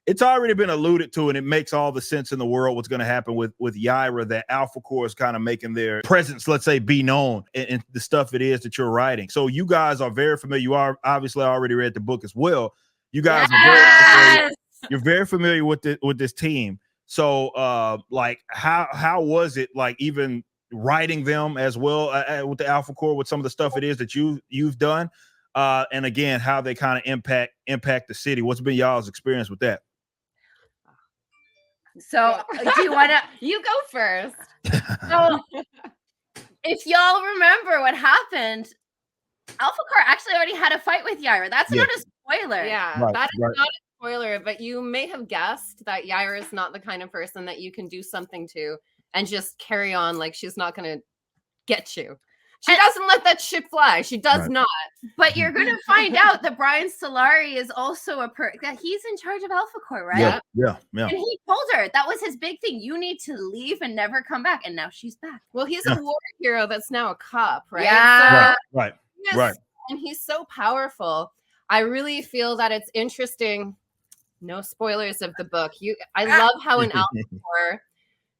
it's already been alluded to, and it makes all the sense in the world what's going to happen with Yaira, that ALPHACORE is kind of making their presence, let's say, be known in the stuff it is that you're writing. So you guys are very familiar. You are obviously already read the book as well. You guys are very familiar. You're very familiar with this team. So like how was it like even writing them as well with the ALPHACORE, with some of the stuff it is that you've done? And again, how they kind of impact the city. What's been y'all's experience with that? So do you want to, you go first. So if y'all remember what happened, ALPHACORE actually already had a fight with Yaira. That's not a spoiler. Yeah, right, that is not a spoiler, but you may have guessed that Yaira is not the kind of person that you can do something to and just carry on like she's not going to get you. She doesn't let that ship fly. She does not. But you're going to find out that Brian Solari is also that he's in charge of ALPHACORE, right? Yeah. And he told her that was his big thing. You need to leave and never come back. And now she's back. Well, he's a war hero that's now a cop, right? Yeah. So, right. And he's so powerful. I really feel that it's interesting. No spoilers of the book. I love how in ALPHACORE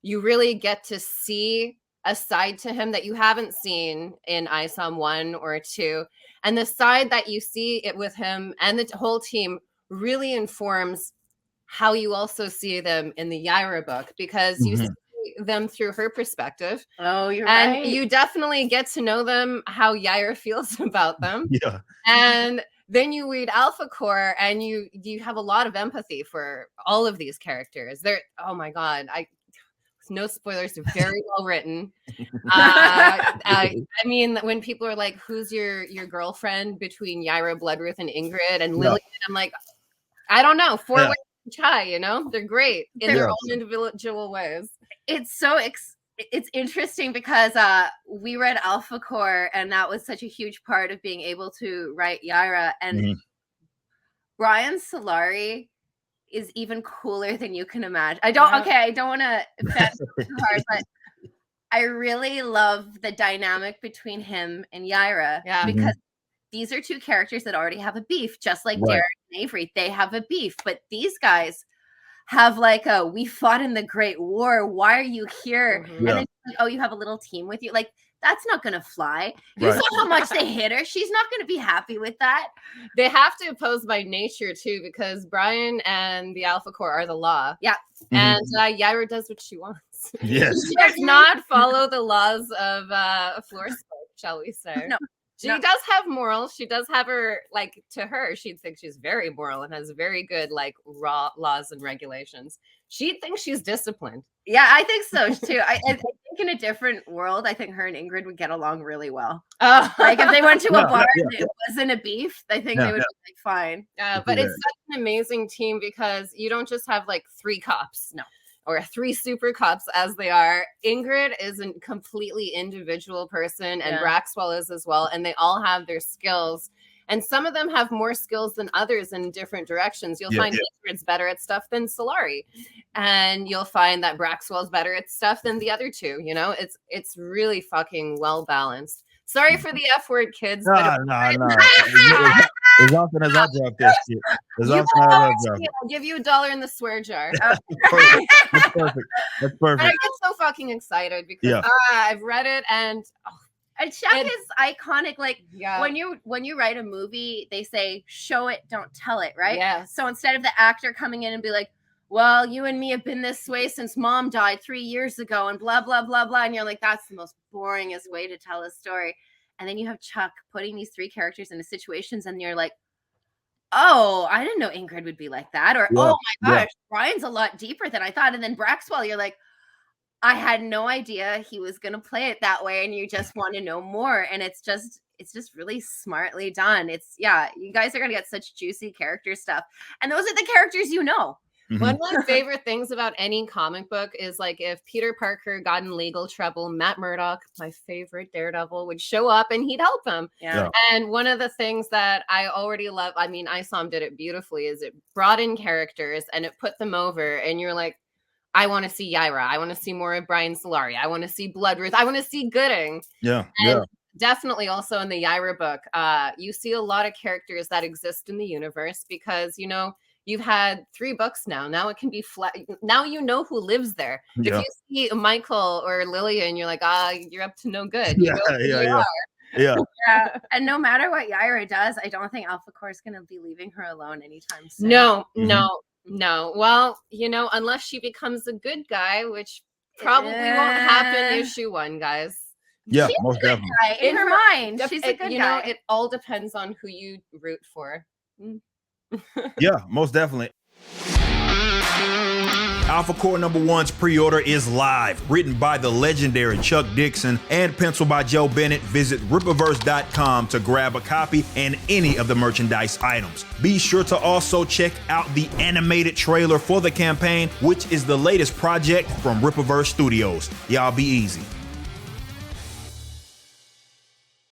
you really get to see a side to him that you haven't seen in ISOM 1 or 2. And the side that you see it with him and the whole team really informs how you also see them in the Yaira book, because you see them through her perspective. Oh, you're right. And you definitely get to know them, how Yaira feels about them. Yeah. And then you read ALPHACORE and you have a lot of empathy for all of these characters. They're, oh my God, no spoilers, very well written. I mean, when people are like, who's your girlfriend between Yaira, Bloodruth, and Ingrid and Lillian? I'm like, I don't know. 4 ways to try, you know? They're great in their own individual ways. It's so it's interesting because we read ALPHACORE, and that was such a huge part of being able to write Yaira. And Brian Solari is even cooler than you can imagine. I don't want to offend too hard, but I really love the dynamic between him and Yaira, because these are two characters that already have a beef, just like Derek and Avery. They have a beef, but these guys have like we fought in the Great War. Why are you here? And then like, oh, you have a little team with you. Like, that's not going to fly. You saw how much they hit her. She's not going to be happy with that. They have to oppose by nature, too, because Brian and the ALPHACORE are the law. Yeah. And Yaira does what she wants. Yes. She does not follow the laws of floor sport, shall we say. No. She does have morals. She does have her, like, to her, she'd think she's very moral and has very good, like, raw laws and regulations. She'd think she's disciplined. Yeah, I think so, too. I think in a different world, I think her and Ingrid would get along really well. Like, if they went to a bar and it wasn't a beef, I think they would be like, fine. But it's such an amazing team because you don't just have, like, 3 cops. No. Or 3 super cops as they are. Ingrid is a completely individual person, and Braxwell is as well. And they all have their skills. And some of them have more skills than others in different directions. You'll find Ingrid's better at stuff than Solari. And you'll find that Braxwell's better at stuff than the other 2. You know, it's really fucking well balanced. Sorry for the F word, kids. No. As often as I drop that shit. I'll give you $1 in the swear jar. That's perfect. But I get so fucking excited because I've read it and Chuck is iconic. Like when you write a movie, they say show it, don't tell it, right? Yeah. So instead of the actor coming in and be like, well, you and me have been this way since mom died 3 years ago and blah, blah, blah, blah. And you're like, that's the most boringest way to tell a story. And then you have Chuck putting these 3 characters into situations and you're like, oh, I didn't know Ingrid would be like that. Or, oh my gosh, Brian's a lot deeper than I thought. And then Braxwell, you're like, I had no idea he was going to play it that way. And you just want to know more. And it's just really smartly done. You guys are going to get such juicy character stuff. And those are the characters you know. One of my favorite things about any comic book is like if Peter Parker got in legal trouble, Matt Murdock, my favorite Daredevil, would show up and he'd help him. Yeah. And one of the things that I already love, I mean, ISOM did it beautifully, is it brought in characters and it put them over. And you're like, I want to see Yaira. I want to see more of Brian Solari. I want to see Bloodruth. I want to see Gooding. And definitely also in the Yaira book, you see a lot of characters that exist in the universe because, you know, you've had 3 books now. Now it can be flat. Now you know who lives there. Yeah. If you see Michael or Lillian, you're like, you're up to no good. Yeah, You know who you are. Yeah. Yeah. And no matter what Yaira does, I don't think ALPHACORE is going to be leaving her alone anytime soon. No. Well, unless she becomes a good guy, which probably won't happen issue 1, guys. Yeah, She's most a good definitely. guy. In her mind, she's a good guy. It all depends on who you root for. Yeah, most definitely. ALPHACORE #1's pre-order is live. Written by the legendary Chuck Dixon and penciled by Joe Bennett. Visit Rippaverse.com to grab a copy and any of the merchandise items. Be sure to also check out the animated trailer for the campaign, which is the latest project from Rippaverse Studios. Y'all be easy.